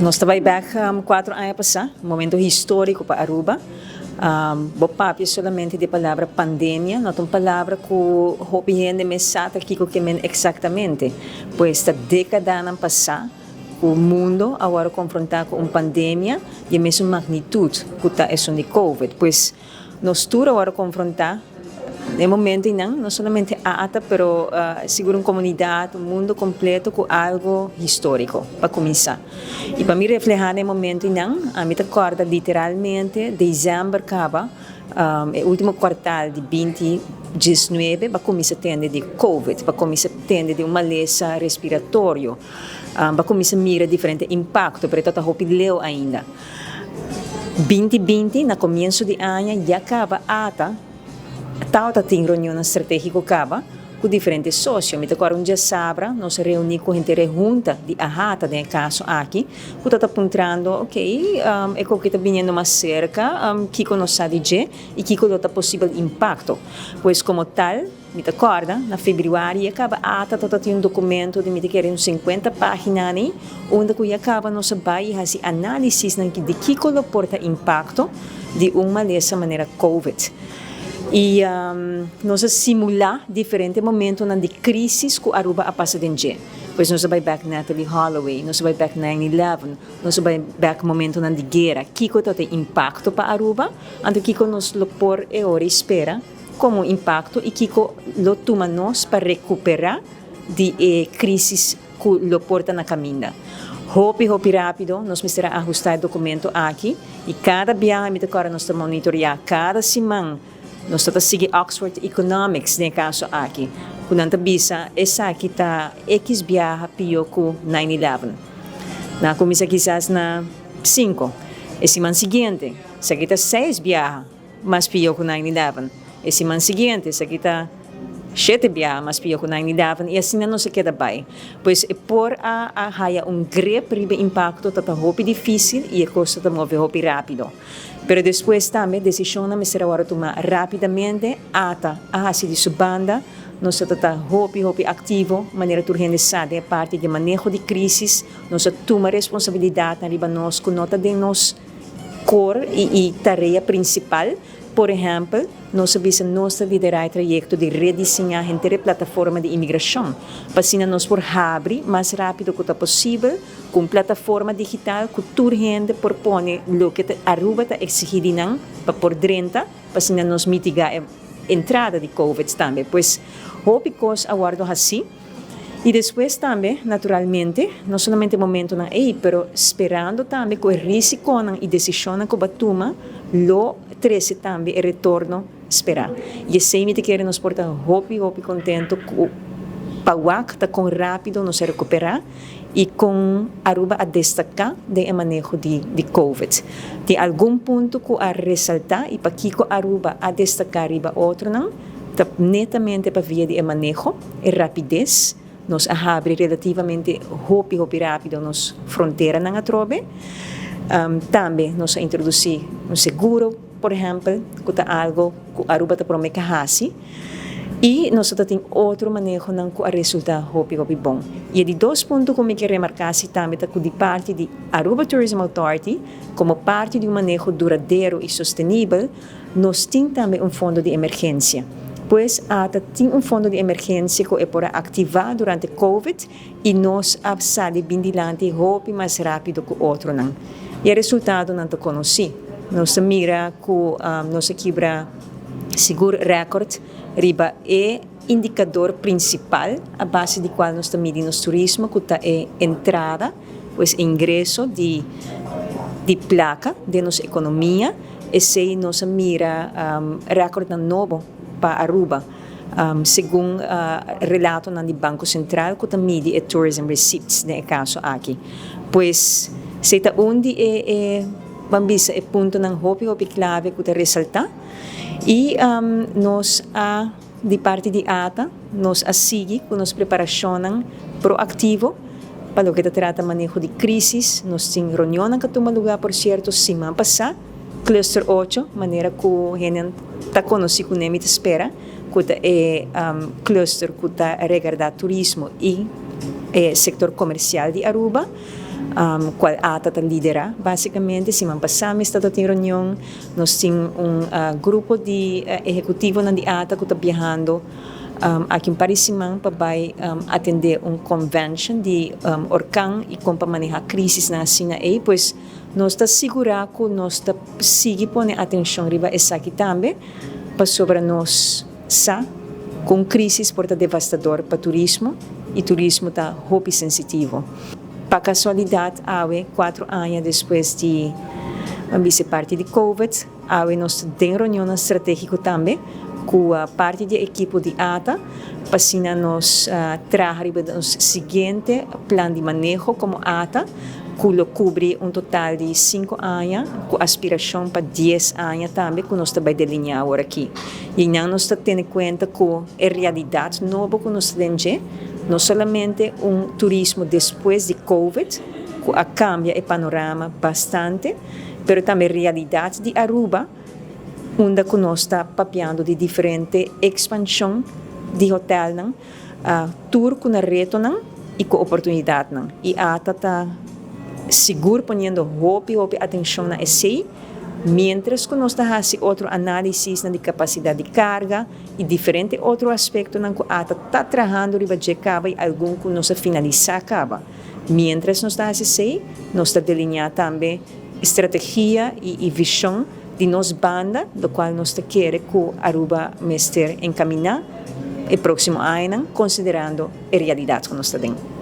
Nós estamos back 4 anos passar, um momento histórico para Aruba. Bo papi solamente de palavra pandemia, não tem palavra que o gente me sabe aqui que men exatamente. Pois esta década não passar, o mundo agora confrontar com uma pandemia de mesma magnitude que está essa de Covid. Pois nós todos agora confrontar no momento não somente a ATA, pero seguro uma comunidade, um mundo completo com algo histórico para começar. E para me refletir no momento não, a mim acorda literalmente dezembro acaba, o último quartal de 2019 para começar a ter de Covid, para começar a ter de uma maleza respiratória, para começar a mirar diferente impacto, pero está hopi leu ainda. 2020, no começo de ano, já acaba a ATA. Tauta tem reunião estratégica com diferentes sócios. Me tocaram um dia sabra, nós reunimos com gente junta de ahata, no caso aqui, que está apontando, ok, é que está vindo mais cerca, que nós sabe de e que está possível impacto. Pois como tal, me acorda, na fevereiro, acaba a ata, tem um documento de me querer uns 50 páginas, onde que acaba nossa baia fazer análise de que porta impacto de uma dessa maneira COVID. E nós simular diferentes momentos de crise que Aruba a passar de dia. Pois nós vai back Natalie Holloway, nós vai back 9/11, nós vai back momento de guerra, que tem impacto para Aruba, ando que nós lo por e ora espera como impacto e que lo toma nós para recuperar de crises que lo porta na caminha. Hopi rápido, nós precisamos ajustar o documento aqui e cada viagem me toca nós monitorear cada semana. Nós estamos seguindo Oxford Economics, no caso aqui. Quando a gente bisa, essa aqui está X viaja pior que 9/11. Na começa quizás na 5. E semana seguinte, essa aqui está 6 viaja, mais pior que 9/11. E semana seguinte, essa aqui está 7 viaja, mais pior que 9/11. E assim não se queda bem. Pois por a haja grep ribe impacto, está muito difícil e a coisa está muito rápido. Pero depois também, a decisão me será agora tomar rapidamente, ata a de sua banda, nós estamos muito ativo, maneira urgente sabe, a parte de manejo de crises, nós toma responsabilidade na nós, com nota de nós core e tarefa principal. Por exemplo, nós precisamos liderar o projeto de redesenhar a plataforma de imigração, para nós por abrir mais rápido que possível, com plataforma digital que toda gente propõe o que a Aruba está exigindo para por dentro, para nós mitigar a entrada de Covid também. Pois, houve coisas aguardo assim. E depois também, naturalmente, não somente o momento não é, pero esperando também que o risco e decisão que vai tomar, lo 13 também é retorno esperar. E assim me querem nos portar hopi contento com para o está com rápido nos recuperar e com Aruba a destacar de manejo de Covid. Tem algum ponto que a ressaltar e para que Aruba a destacar riba outro não, tá netamente para via de manejo e rapidez. Nós abre relativamente hopi rápido nos fronteira na trobe. Também nós introduzir um seguro, por exemplo, que é algo que Aruba está promete fazer. E nós temos outro manejo que o resultado hopi bom. E de dois pontos que eu quero remarcar também que de parte de Aruba Tourism Authority, como parte de manejo duradouro e sustentável, nós temos também fundo de emergência. Pois tem fundo de emergência que é para ativar durante Covid e nós saímos bem dilante hopi mais rápido que o outro não. E o resultado não conheci. Nós mira que nós quebra seguro recorde riba é indicador principal a base de qual nós medimos turismo que está entrada, pois ingresso de placa de nossa economia e se nós mira recorde novo para Aruba, segundo relato do Banco Central que mede tourism receipts no caso aqui. Pois se está onde bambisa é ponto ng hopi clave que ressaltar e nós de parte de ATA nós sigue com nossa preparação proativo para o que trata manejo de crises. Nós temos reunião que toma lugar por certo semana passada, cluster 8, maneira que a gente está conhecido com a espera, que é cluster que está a regardar turismo e setor comercial de Aruba. qual ata ta lidera. Basicamente, semana passada me estava em reunião, nós tínhamos grupo de executivo na de ata que está viajando aqui em Paris para atender convention de Orcan e como para manejar crises na China e pois nós está segurar que nós está seguir poner atenção riba essa aqui também para sobre nós com crises porta devastador para turismo e turismo está hobby sensitivo. Para casualidade, há 4 anos depois de ser parte de Covid, nós temos reunião estratégica também com a parte da equipe de ATA, para nós trazer o seguinte plano de manejo como ATA, que cobre total de 5 anos, com aspiração para 10 anos também, que nós também delinear agora aqui. E não nós estamos tendo em conta que a realidade nova que nós temos, não somente turismo depois de Covid, que cambia o panorama bastante, mas também a realidade de Aruba, onde nós estamos papeando de diferente expansão de hotel, tour com reto e com oportunidade. E a ATA está seguro ponendo atenção na ECI, mientras que nós estamos fazendo outro análise de capacidade de carga e diferente outro aspecto na que a ATA está trabalhando para acaba e algum que nós finalizar acaba. Mientras nós estamos fazendo, nós estamos delineando também estratégia e visão de nossa banda, do qual nós queremos que Aruba mestre encaminhar o próximo ano, considerando a realidade que nós temos.